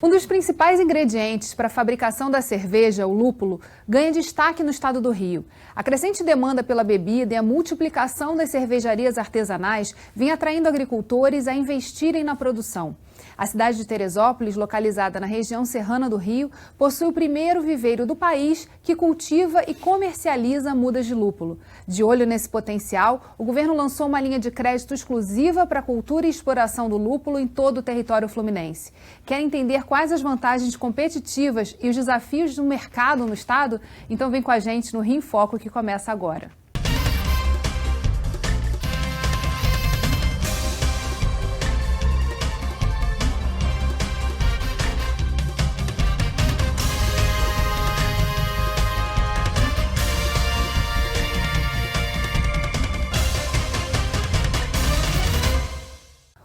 Um dos principais ingredientes para a fabricação da cerveja, o lúpulo, ganha destaque no estado do Rio. A crescente demanda pela bebida e a multiplicação das cervejarias artesanais vem atraindo agricultores a investirem na produção. A cidade de Teresópolis, localizada na região serrana do Rio, possui o primeiro viveiro do país que cultiva e comercializa mudas de lúpulo. De olho nesse potencial, o governo lançou uma linha de crédito exclusiva para a cultura e exploração do lúpulo em todo o território fluminense. Quer entender quais as vantagens competitivas e os desafios do mercado no estado? Então vem com a gente no Rio em Foco, que começa agora.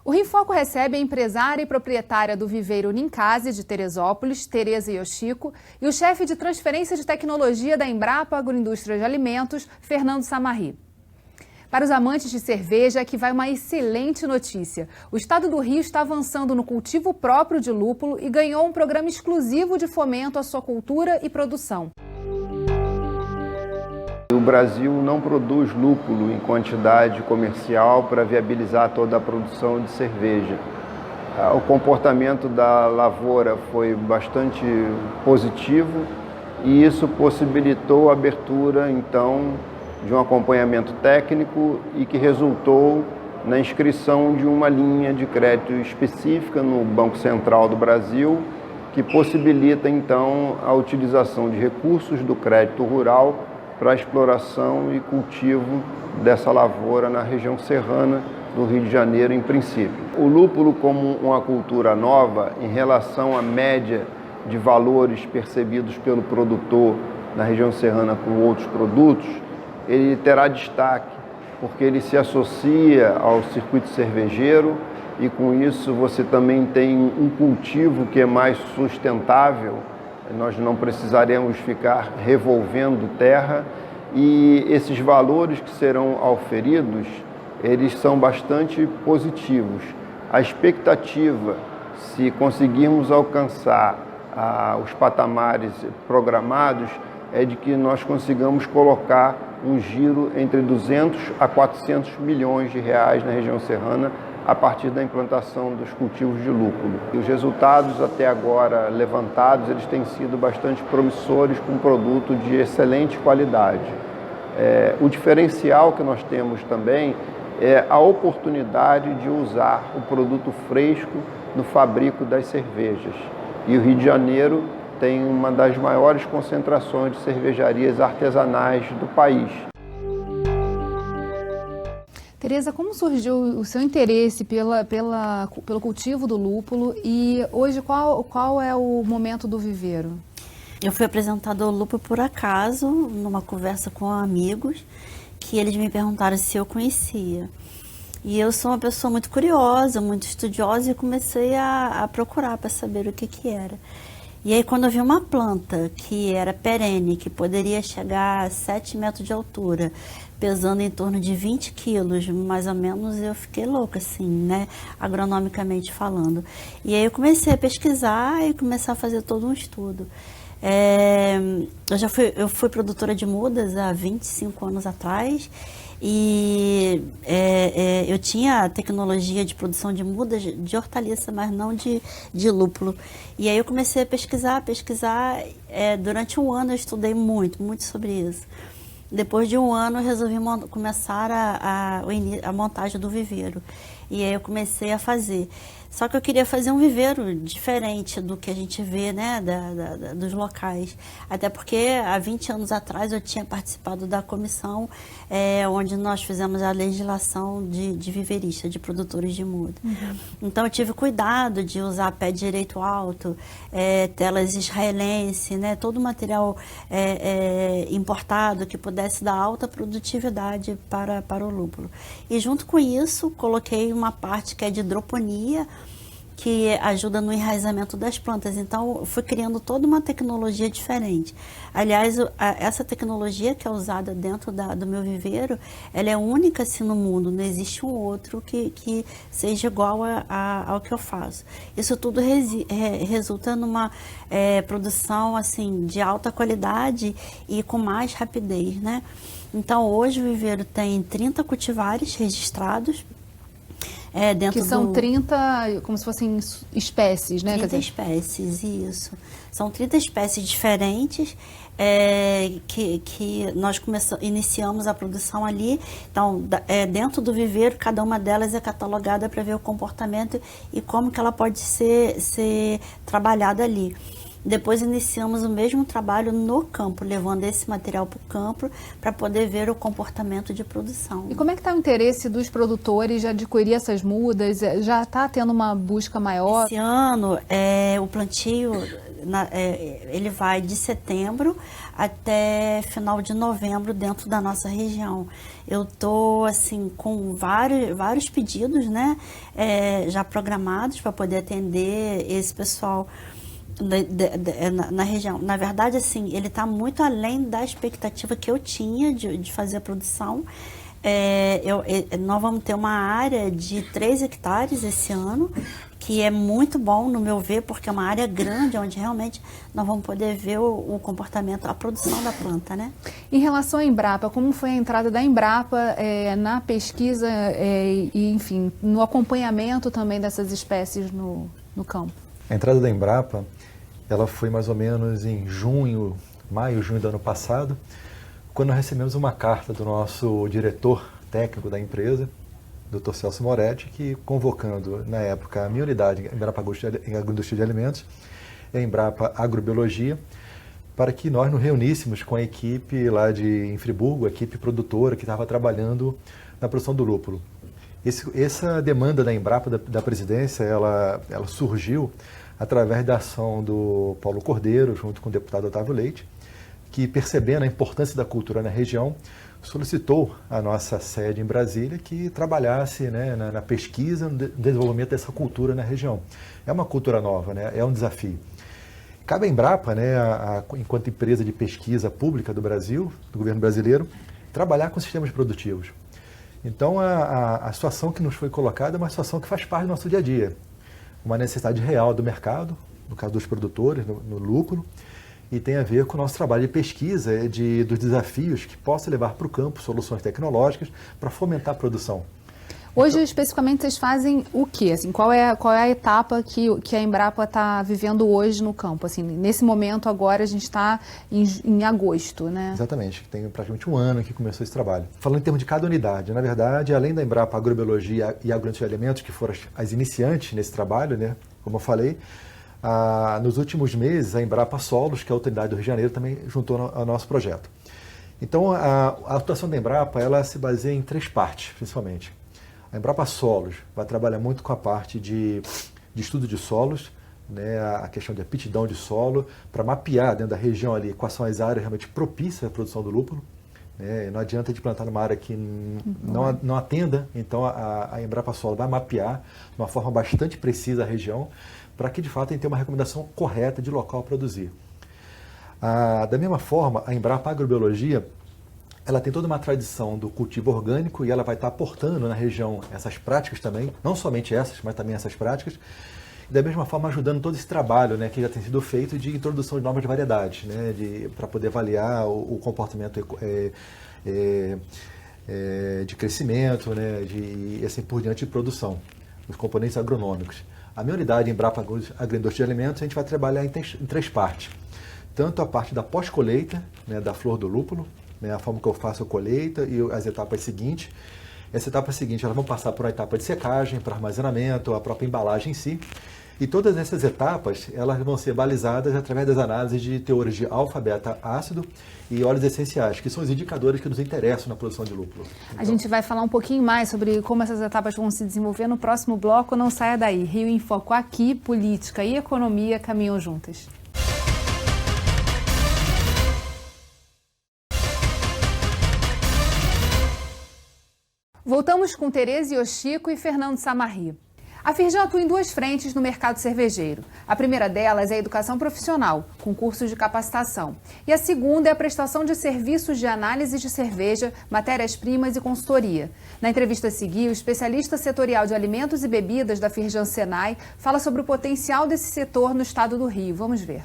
O Rio em Foco recebe a empresária e proprietária do viveiro Ninkasi de Teresópolis, Tereza Yoshiko, e o chefe de transferência de tecnologia da Embrapa Agroindústria de Alimentos, Fernando Samarri. Para os amantes de cerveja, aqui vai uma excelente notícia. O estado do Rio está avançando no cultivo próprio de lúpulo e ganhou um programa exclusivo de fomento à sua cultura e produção. O Brasil não produz lúpulo em quantidade comercial para viabilizar toda a produção de cerveja. O comportamento da lavoura foi bastante positivo e isso possibilitou a abertura, então, de um acompanhamento técnico e que resultou na inscrição de uma linha de crédito específica no Banco Central do Brasil, que possibilita, então, a utilização de recursos do crédito rural para a exploração e cultivo dessa lavoura na região serrana do Rio de Janeiro, em princípio. O lúpulo, como uma cultura nova, em relação à média de valores percebidos pelo produtor na região serrana com outros produtos, ele terá destaque, porque ele se associa ao circuito cervejeiro e, com isso, você também tem um cultivo que é mais sustentável. Nós não precisaremos ficar revolvendo terra e esses valores que serão auferidos, eles são bastante positivos. A expectativa, se conseguirmos alcançar os patamares programados, é de que nós consigamos colocar um giro entre 200 a 400 milhões de reais na região serrana a partir da implantação dos cultivos de lúpulo. E os resultados até agora levantados, eles têm sido bastante promissores, com um produto de excelente qualidade. O diferencial que nós temos também é a oportunidade de usar o produto fresco no fabrico das cervejas. E o Rio de Janeiro tem uma das maiores concentrações de cervejarias artesanais do país. Tereza, como surgiu o seu interesse pelo cultivo do lúpulo e hoje qual é o momento do viveiro? Eu fui apresentada ao lúpulo por acaso, numa conversa com amigos, que eles me perguntaram se eu conhecia. E eu sou uma pessoa muito curiosa, muito estudiosa e comecei a procurar para saber o que era. E aí, quando eu vi uma planta que era perene, que poderia chegar a 7 metros de altura, pesando em torno de 20 quilos, mais ou menos, eu fiquei louca, assim, né, agronomicamente falando. E aí eu comecei a pesquisar e começar a fazer todo um estudo. Eu fui produtora de mudas há 25 anos atrás e eu tinha tecnologia de produção de mudas de hortaliça, mas não de lúpulo. E aí eu comecei a pesquisar. Durante um ano eu estudei muito sobre isso. Depois de um ano eu resolvi começar a montagem do viveiro. E aí eu comecei a fazer. Só que eu queria fazer um viveiro diferente do que a gente vê, né, dos locais. Até porque há 20 anos atrás eu tinha participado da comissão onde nós fizemos a legislação de viveirista, de produtores de muda. Uhum. Então eu tive cuidado de usar pé direito alto, telas israelense, né, todo o material importado que pudesse dar alta produtividade para o lúpulo. E junto com isso coloquei uma parte que é de hidroponia, que ajuda no enraizamento das plantas. Então, eu fui criando toda uma tecnologia diferente. Aliás, essa tecnologia que é usada dentro do meu viveiro, ela é única assim no mundo, não existe um outro que seja igual ao que eu faço. Isso tudo resulta numa produção assim de alta qualidade e com mais rapidez, né? Então, hoje o viveiro tem 30 cultivares registrados. Que são 30, como se fossem espécies, né? 30 espécies, isso. São 30 espécies diferentes que nós iniciamos a produção ali. Então, dentro do viveiro, cada uma delas é catalogada para ver o comportamento e como que ela pode ser trabalhada ali. Depois iniciamos o mesmo trabalho no campo, levando esse material para o campo para poder ver o comportamento de produção. E como é que está o interesse dos produtores de adquirir essas mudas? Já está tendo uma busca maior? Esse ano, o plantio ele vai de setembro até final de novembro dentro da nossa região. Eu estou assim, com vários pedidos, né, já programados para poder atender esse pessoal na região. Na verdade, assim, ele está muito além da expectativa que eu tinha de fazer a produção. Nós vamos ter uma área de 3 hectares esse ano, que é muito bom, no meu ver, porque é uma área grande, onde realmente nós vamos poder ver o comportamento, a produção da planta, né? Em relação à Embrapa, como foi a entrada da Embrapa na pesquisa e, enfim, no acompanhamento também dessas espécies no campo? A entrada da Embrapa, ela foi mais ou menos em maio, junho do ano passado, quando nós recebemos uma carta do nosso diretor técnico da empresa, Dr. Celso Moretti, que convocando, na época, a minha unidade, a Embrapa Agroindústria de Alimentos, e a Embrapa Agrobiologia, para que nós nos reuníssemos com a equipe lá em Friburgo, a equipe produtora que estava trabalhando na produção do lúpulo. Essa demanda da Embrapa, da presidência, ela surgiu através da ação do Paulo Cordeiro, junto com o deputado Otávio Leite, que, percebendo a importância da cultura na região, solicitou a nossa sede em Brasília que trabalhasse, né, na pesquisa, no desenvolvimento dessa cultura na região. É uma cultura nova, né, é um desafio. Cabe à Embrapa, né, enquanto empresa de pesquisa pública do Brasil, do governo brasileiro, trabalhar com sistemas produtivos. Então, a situação que nos foi colocada é uma situação que faz parte do nosso dia a dia. Uma necessidade real do mercado, no caso dos produtores, no lúpulo, e tem a ver com o nosso trabalho de pesquisa dos desafios que possa levar para o campo soluções tecnológicas para fomentar a produção. Hoje, especificamente, vocês fazem o quê? Assim, qual é a etapa que a Embrapa está vivendo hoje no campo? Assim, nesse momento, agora, a gente está em agosto, né? Exatamente, tem praticamente um ano que começou esse trabalho. Falando em termos de cada unidade, na verdade, além da Embrapa Agrobiologia e Agroindústria de Alimentos, que foram as iniciantes nesse trabalho, né? Como eu falei, nos últimos meses, a Embrapa Solos, que é a outra unidade do Rio de Janeiro, também juntou ao nosso projeto. Então, a atuação da Embrapa, ela se baseia em 3 partes, principalmente. A Embrapa Solos vai trabalhar muito com a parte de estudo de solos, né, a questão de aptidão de solo, para mapear dentro da região ali quais são as áreas realmente propícias à produção do lúpulo. Né, não adianta de plantar numa área que não atenda, então a Embrapa Solos vai mapear de uma forma bastante precisa a região, para que de fato a gente tenha uma recomendação correta de local a produzir. Da mesma forma, a Embrapa Agrobiologia, ela tem toda uma tradição do cultivo orgânico e ela vai estar aportando na região essas práticas também, não somente essas, mas também essas práticas, e da mesma forma ajudando todo esse trabalho, né, que já tem sido feito de introdução de novas variedades, né, para poder avaliar o comportamento de crescimento, né, e assim por diante de produção, os componentes agronômicos. A minha unidade em Embrapa Agroindústria de Alimentos, a gente vai trabalhar em 3 partes. Tanto a parte da pós-colheita, né, da flor do lúpulo, né, a forma que eu faço a colheita e as etapas seguintes. Essa etapa seguinte, elas vão passar por uma etapa de secagem, para armazenamento, a própria embalagem em si. E todas essas etapas, elas vão ser balizadas através das análises de teores de alfa, beta, ácido e óleos essenciais, que são os indicadores que nos interessam na produção de lúpulo. Então, a gente vai falar um pouquinho mais sobre como essas etapas vão se desenvolver no próximo bloco. Não saia daí. Rio em Foco aqui, política e economia caminham juntas. Voltamos com Tereza Yoshiko e Fernando Samarri. A Firjan atua em duas frentes no mercado cervejeiro. A primeira delas é a educação profissional, com cursos de capacitação. E a segunda é a prestação de serviços de análise de cerveja, matérias-primas e consultoria. Na entrevista a seguir, o especialista setorial de alimentos e bebidas da Firjan Senai fala sobre o potencial desse setor no estado do Rio. Vamos ver.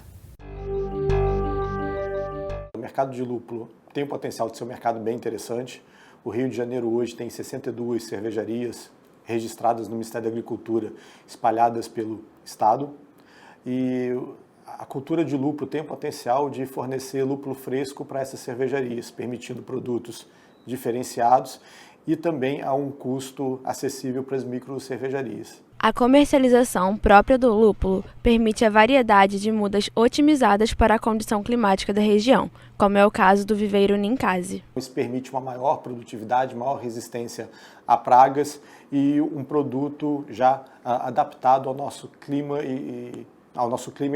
O mercado de lúpulo tem o potencial de ser um mercado bem interessante. O Rio de Janeiro hoje tem 62 cervejarias registradas no Ministério da Agricultura, espalhadas pelo estado. E a cultura de lúpulo tem o potencial de fornecer lúpulo fresco para essas cervejarias, permitindo produtos diferenciados e também a um custo acessível para as micro cervejarias. A comercialização própria do lúpulo permite a variedade de mudas otimizadas para a condição climática da região, como é o caso do viveiro Ninkasi. Isso permite uma maior produtividade, maior resistência a pragas e um produto já adaptado ao nosso clima e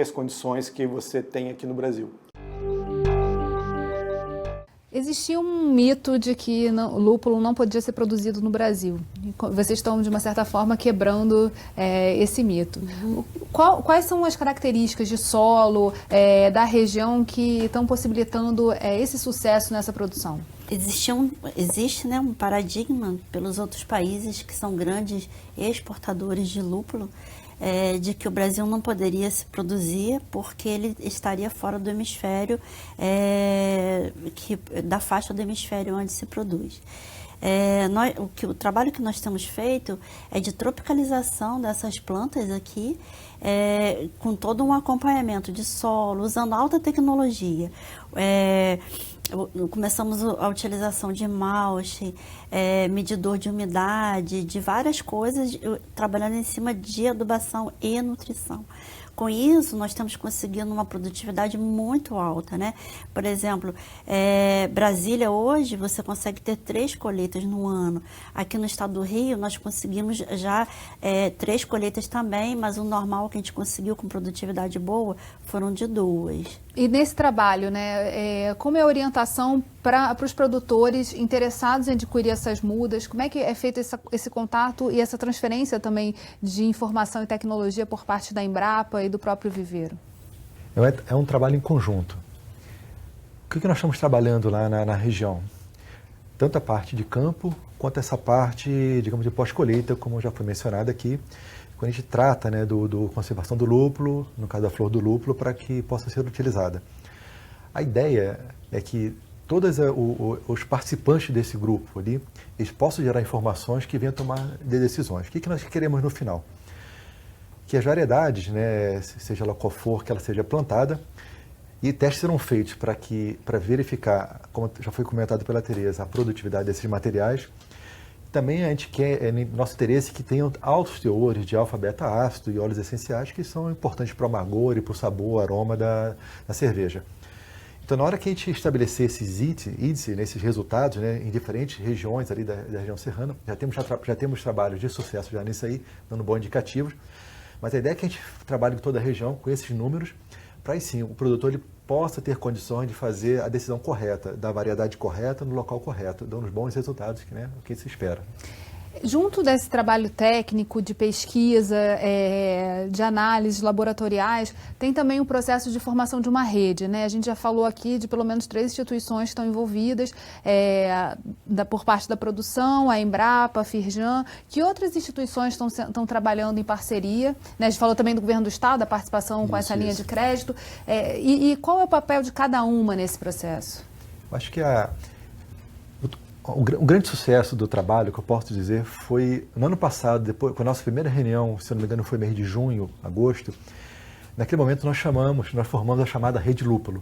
as condições que você tem aqui no Brasil. Existia um mito de que o lúpulo não podia ser produzido no Brasil. Vocês estão, de uma certa forma, quebrando esse mito. Quais são as características de solo da região que estão possibilitando esse sucesso nessa produção? Existe um paradigma pelos outros países que são grandes exportadores de lúpulo, de que o Brasil não poderia se produzir porque ele estaria fora do hemisfério, da faixa do hemisfério onde se produz. O trabalho que nós temos feito é de tropicalização dessas plantas aqui, com todo um acompanhamento de solo, usando alta tecnologia. Começamos a utilização de malte, medidor de umidade, de várias coisas, trabalhando em cima de adubação e nutrição. Com isso, nós estamos conseguindo uma produtividade muito alta, né? Por exemplo, Brasília hoje, você consegue ter 3 colheitas no ano. Aqui no estado do Rio, nós conseguimos já 3 colheitas também, mas o normal que a gente conseguiu com produtividade boa foram de 2. E nesse trabalho, né, como é a orientação para os produtores interessados em adquirir essas mudas? Como é que é feito esse contato e essa transferência também de informação e tecnologia por parte da Embrapa e do próprio viveiro? É um trabalho em conjunto. O que nós estamos trabalhando lá na região? Tanto a parte de campo, quanto essa parte, digamos, de pós-colheita, como já foi mencionado aqui, quando a gente trata, né, do conservação do lúpulo, no caso da flor do lúpulo, para que possa ser utilizada. A ideia é que todos os participantes desse grupo ali, eles possam gerar informações que venham tomar decisões. O que nós queremos no final? Que as variedades, né, seja ela qual for, que ela seja plantada, e testes serão feitos para verificar, como já foi comentado pela Tereza, a produtividade desses materiais. Também a gente quer, nosso interesse, que tenham altos teores de alfa-beta-ácido e óleos essenciais que são importantes para o amargor e para o sabor, aroma da cerveja. Então, na hora que a gente estabelecer esses índices, nesses resultados, né, em diferentes regiões ali da região serrana, já temos trabalhos de sucesso já nisso aí, dando bons indicativos, mas a ideia é que a gente trabalhe em toda a região com esses números, para aí sim o produtor ele possa ter condições de fazer a decisão correta, da variedade correta, no local correto, dando os bons resultados, né, o que se espera. Junto desse trabalho técnico, de pesquisa, de análises laboratoriais, tem também o processo de formação de uma rede, né? A gente já falou aqui de pelo menos 3 instituições que estão envolvidas, por parte da produção, a Embrapa, a Firjan. Que outras instituições estão trabalhando em parceria? Né? A gente falou também do governo do estado, a participação com essa linha de crédito. E qual é o papel de cada uma nesse processo? Acho que o grande sucesso do trabalho, que eu posso dizer, foi no ano passado, depois, com a nossa primeira reunião, se não me engano foi mês de junho, agosto, naquele momento nós formamos a chamada Rede Lúpulo.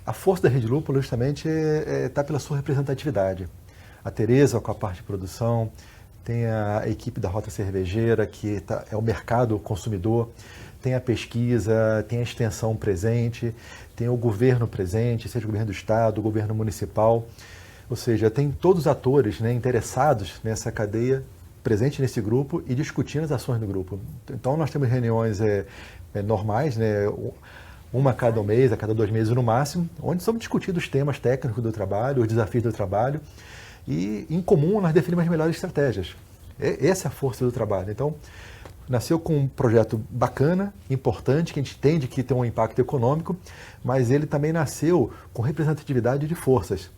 A força da Rede Lúpulo justamente está pela sua representatividade. A Tereza com a parte de produção, tem a equipe da Rota Cervejeira, que é o mercado consumidor, tem a pesquisa, tem a extensão presente, tem o governo presente, seja o governo do estado, o governo municipal. Ou seja, tem todos os atores, né, interessados nessa cadeia, presentes nesse grupo e discutindo as ações do grupo. Então, nós temos reuniões normais, né, uma a cada mês, a cada 2 meses no máximo, onde são discutidos os temas técnicos do trabalho, os desafios do trabalho e, em comum, nós definimos as melhores estratégias. Essa é a força do trabalho. Então, nasceu com um projeto bacana, importante, que a gente entende que tem um impacto econômico, mas ele também nasceu com representatividade de forças.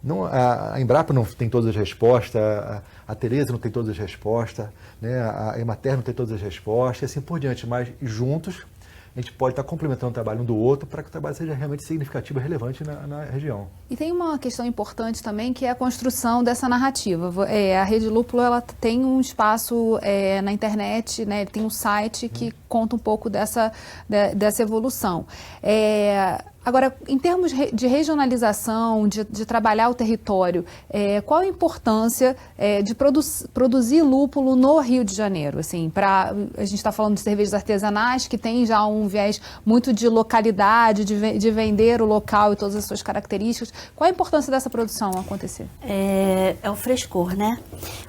Não, a Embrapa não tem todas as respostas, a Tereza não tem todas as respostas, né? A Emater não tem todas as respostas, e assim por diante, mas juntos a gente pode estar complementando o trabalho um do outro para que o trabalho seja realmente significativo e relevante na região. E tem uma questão importante também, que é a construção dessa narrativa. A Rede Lúpulo, ela tem um espaço na internet, né? Tem um site que conta um pouco dessa evolução. Agora, em termos de regionalização, de trabalhar o território, qual a importância de produzir lúpulo no Rio de Janeiro? Assim, a gente está falando de cervejas artesanais, que tem já um viés muito de localidade, de vender o local e todas as suas características. Qual a importância dessa produção acontecer? É o frescor, né?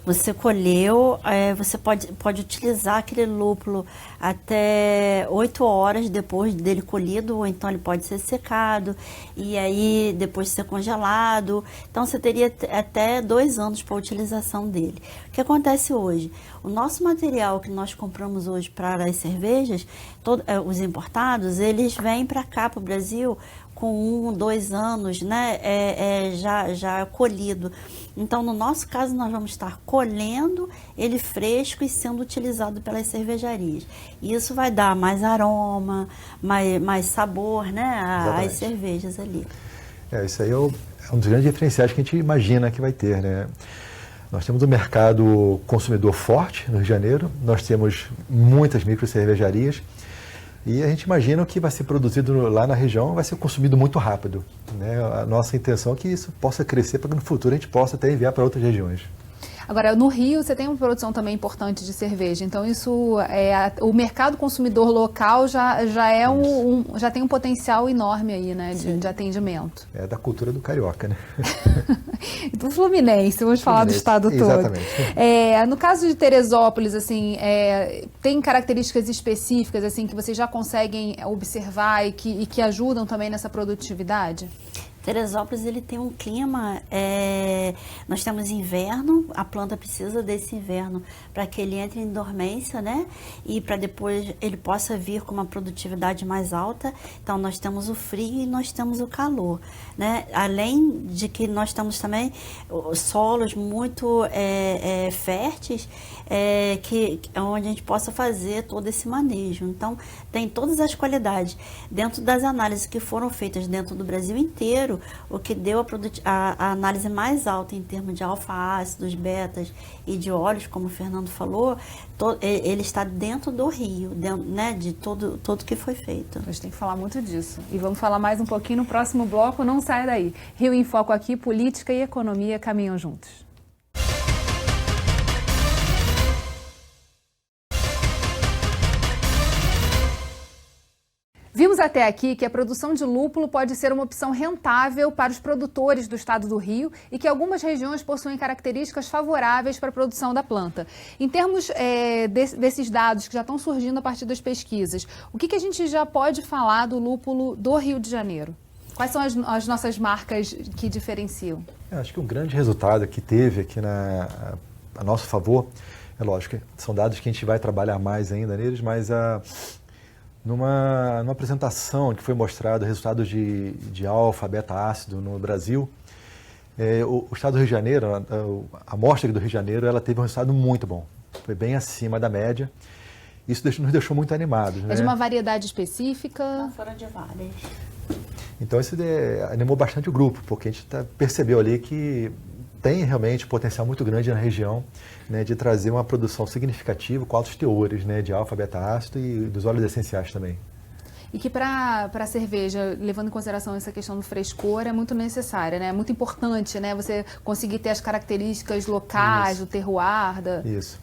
Você colheu, você pode utilizar aquele lúpulo até 8 horas depois dele colhido, ou então ele pode ser secado, e aí depois ser congelado. Então você teria até 2 anos para a utilização dele. O que acontece hoje? O nosso material que nós compramos hoje para as cervejas, os importados, eles vêm para cá, para o Brasil, com 1, 2 anos, né, já colhido. Então, no nosso caso, nós vamos estar colhendo ele fresco e sendo utilizado pelas cervejarias. E isso vai dar mais aroma, mais sabor, né, às cervejas ali. Isso aí é um dos grandes diferenciais que a gente imagina que vai ter, né? Nós temos um mercado consumidor forte no Rio de Janeiro, nós temos muitas micro cervejarias, e a gente imagina que vai ser produzido lá na região, vai ser consumido muito rápido, né? A nossa intenção é que isso possa crescer para que no futuro a gente possa até enviar para outras regiões. Agora, no Rio, você tem uma produção também importante de cerveja, então isso o mercado consumidor local já tem um potencial enorme aí, né, de atendimento. É da cultura do carioca, né? Do Fluminense, vamos falar do estado todo. Exatamente. No caso de Teresópolis, assim, tem características específicas assim que vocês já conseguem observar e que ajudam também nessa produtividade? Teresópolis, ele tem um clima, nós temos inverno, a planta precisa desse inverno para que ele entre em dormência, né? E para depois ele possa vir com uma produtividade mais alta. Então, nós temos o frio e nós temos o calor, né? Além de que nós temos também solos muito férteis, onde a gente possa fazer todo esse manejo. Então, tem todas as qualidades. Dentro das análises que foram feitas dentro do Brasil inteiro, o que deu a análise mais alta em termos de alfa-ácidos, betas e de óleos, como o Fernando falou, ele está dentro do Rio, né, de tudo que foi feito. A gente tem que falar muito disso. E vamos falar mais um pouquinho no próximo bloco, não sai daí. Rio em Foco aqui, política e economia caminham juntos. Vimos até aqui que a produção de lúpulo pode ser uma opção rentável para os produtores do estado do Rio e que algumas regiões possuem características favoráveis para a produção da planta. Em termos desses dados que já estão surgindo a partir das pesquisas, o que a gente já pode falar do lúpulo do Rio de Janeiro? Quais são as nossas marcas que diferenciam? Eu acho que um grande resultado que teve aqui a nosso favor, é lógico, são dados que a gente vai trabalhar mais ainda neles, mas numa apresentação que foi mostrado resultados de alfa, beta-ácido no Brasil, o estado do Rio de Janeiro, a amostra do Rio de Janeiro, ela teve um resultado muito bom, foi bem acima da média. Isso nos deixou muito animados. É de uma variedade específica? Foram de várias. Então isso animou bastante o grupo, porque a gente percebeu ali que tem realmente potencial muito grande na região, né, de trazer uma produção significativa com altos teores, né, de alfa, beta-ácido e dos óleos essenciais também. E que para a cerveja, levando em consideração essa questão do frescor, é muito necessária, né? É muito importante, né? Você conseguir ter as características locais, do terroir. Isso.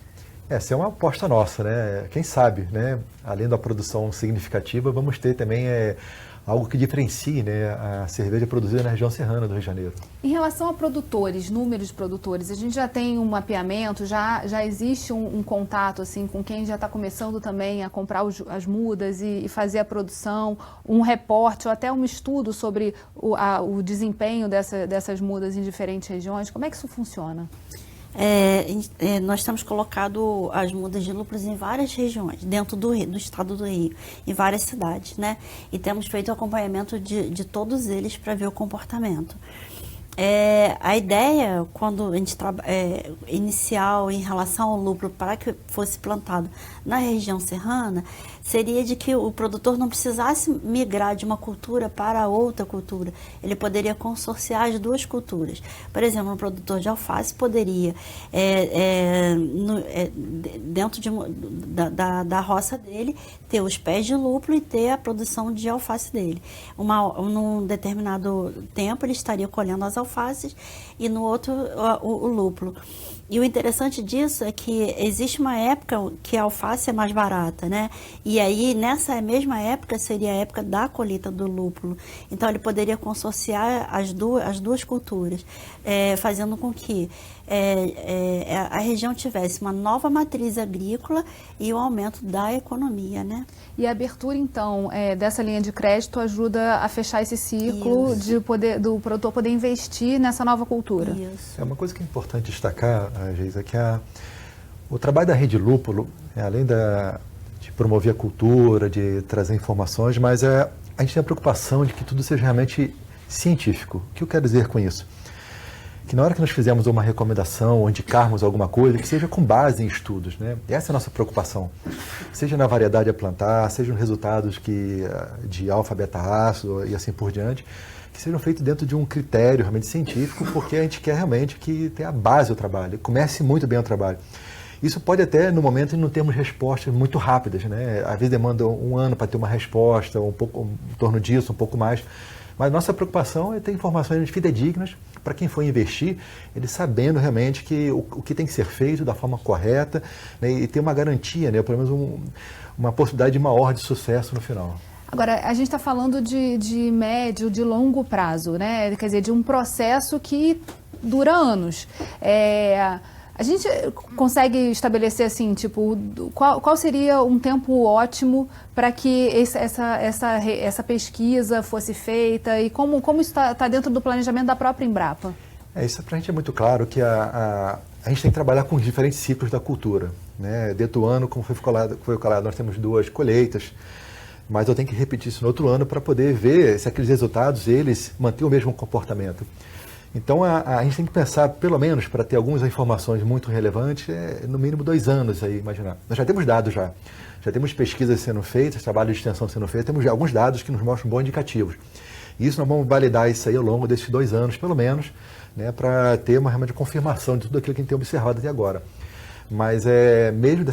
Essa é uma aposta nossa, né? Quem sabe, né? Além da produção significativa, vamos ter também algo que diferencie, né, a cerveja produzida na região serrana do Rio de Janeiro. Em relação a produtores, números de produtores, a gente já tem um mapeamento, já existe um contato assim, com quem já está começando também a comprar as mudas e fazer a produção, um reporte ou até um estudo sobre o desempenho dessas mudas em diferentes regiões? Como é que isso funciona? Nós temos colocado as mudas de lúpulos em várias regiões, dentro do estado do Rio, em várias cidades, né? E temos feito o acompanhamento de todos eles para ver o comportamento. A ideia, quando a gente inicial em relação ao lúpulo para que fosse plantado na região serrana, seria de que o produtor não precisasse migrar de uma cultura para outra cultura. Ele poderia consorciar as duas culturas. Por exemplo, um produtor de alface poderia, dentro da roça dele, ter os pés de lúpulo e ter a produção de alface dele. Num determinado tempo, ele estaria colhendo as alfaces e no outro o lúpulo. E o interessante disso é que existe uma época que a alface é mais barata, né? E aí, nessa mesma época, seria a época da colheita do lúpulo. Então, ele poderia consorciar as duas culturas, fazendo com que a região tivesse uma nova matriz agrícola e o aumento da economia, né? E a abertura, então, dessa linha de crédito ajuda a fechar esse ciclo do produtor poder investir nessa nova cultura. Isso. Uma coisa que é importante destacar, Geisa, é que o trabalho da Rede Lúpulo, além de promover a cultura, de trazer informações, mas a gente tem a preocupação de que tudo seja realmente científico. O que eu quero dizer com isso? Que na hora que nós fizermos uma recomendação ou indicarmos alguma coisa, que seja com base em estudos, né? Essa é a nossa preocupação. Seja na variedade a plantar, seja nos resultados de alfa, beta, ácido e assim por diante, que sejam feitos dentro de um critério realmente científico, porque a gente quer realmente que tenha a base do trabalho, comece muito bem o trabalho. Isso pode até, no momento, não termos respostas muito rápidas, né? Às vezes demanda um ano para ter uma resposta, em torno disso, um pouco mais. Mas nossa preocupação é ter informações fidedignas para quem for investir, ele sabendo realmente que o que tem que ser feito da forma correta, né, e ter uma garantia, né, pelo menos uma possibilidade maior de sucesso no final. Agora, a gente está falando de médio, de longo prazo, né? Quer dizer, de um processo que dura anos. A gente consegue estabelecer, assim, tipo, qual seria um tempo ótimo para que essa pesquisa fosse feita e como isso está dentro do planejamento da própria Embrapa? Isso para a gente é muito claro que a gente tem que trabalhar com os diferentes ciclos da cultura, né? Dentro do ano, como foi falado, nós temos 2 colheitas, mas eu tenho que repetir isso no outro ano para poder ver se aqueles resultados, eles mantêm o mesmo comportamento. Então, a gente tem que pensar, pelo menos, para ter algumas informações muito relevantes, no mínimo 2 anos aí, imaginar. Nós já temos dados já temos pesquisas sendo feitas, trabalho de extensão sendo feito, temos já alguns dados que nos mostram bons indicativos. E isso nós vamos validar isso aí ao longo desses 2 anos, pelo menos, né, para ter uma realmente confirmação de tudo aquilo que a gente tem observado até agora. Mas mesmo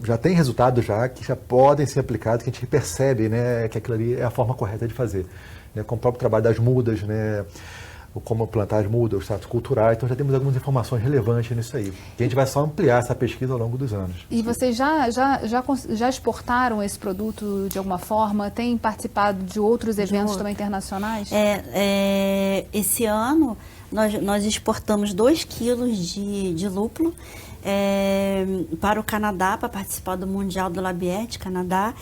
já tem resultados que já podem ser aplicados, que a gente percebe, né, que aquilo ali é a forma correta de fazer. Né, com o próprio trabalho das mudas, né, como plantar as mudas, os status culturais, então já temos algumas informações relevantes nisso aí. E a gente vai só ampliar essa pesquisa ao longo dos anos. E vocês já exportaram esse produto de alguma forma? Tem participado de outros eventos também internacionais? Esse ano nós exportamos 2 quilos de lúpulo para o Canadá, para participar do Mundial do Labierte, Canadá.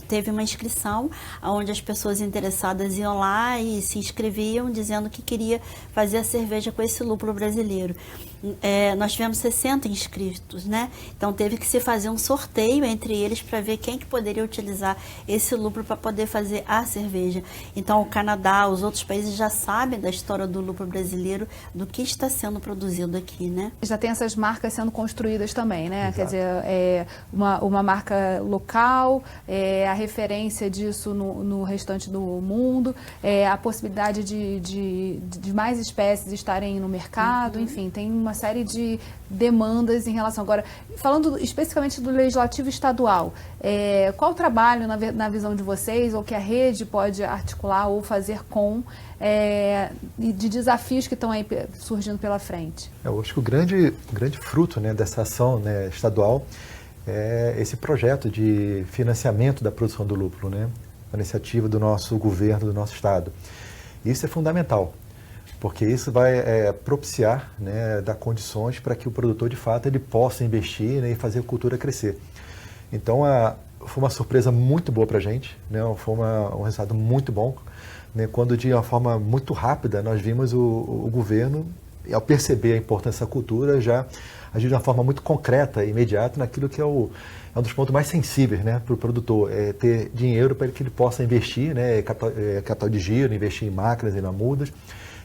Teve uma inscrição onde as pessoas interessadas iam lá e se inscreviam dizendo que queria fazer a cerveja com esse lúpulo brasileiro. Nós tivemos 60 inscritos, né? Então teve que se fazer um sorteio entre eles para ver quem que poderia utilizar esse lúpulo para poder fazer a cerveja. Então o Canadá, os outros países já sabem da história do lúpulo brasileiro, do que está sendo produzido aqui, né? Já tem essas marcas sendo construídas também, né? Exato. Quer dizer, uma marca local, a referência disso no restante do mundo, a possibilidade de mais espécies estarem no mercado, enfim, tem uma série de demandas em relação. Agora, falando especificamente do legislativo estadual, qual o trabalho, na visão de vocês, ou que a rede pode articular ou fazer de desafios que estão aí surgindo pela frente? Eu acho que o grande fruto, né, dessa ação, né, estadual é esse projeto de financiamento da produção do lúpulo, né, a iniciativa do nosso governo, do nosso estado. Isso é fundamental, porque isso vai propiciar, né, dar condições para que o produtor, de fato, ele possa investir, né, e fazer a cultura crescer. Então, foi uma surpresa muito boa para a gente, né, foi um resultado muito bom, né, quando de uma forma muito rápida nós vimos o governo, ao perceber a importância da cultura, já agir de uma forma muito concreta e imediata naquilo que é um dos pontos mais sensíveis, né, para o produtor, é ter dinheiro para que ele possa investir, né, capital de giro, investir em máquinas e mudas,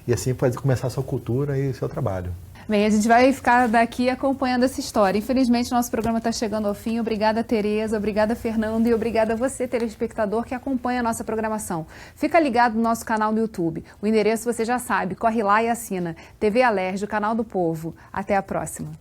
e assim começar a sua cultura e seu trabalho. Bem, a gente vai ficar daqui acompanhando essa história. Infelizmente, nosso programa está chegando ao fim. Obrigada, Tereza. Obrigada, Fernando. E obrigada a você, telespectador, que acompanha a nossa programação. Fica ligado no nosso canal no YouTube. O endereço você já sabe. Corre lá e assina. TV Alerj, o canal do povo. Até a próxima.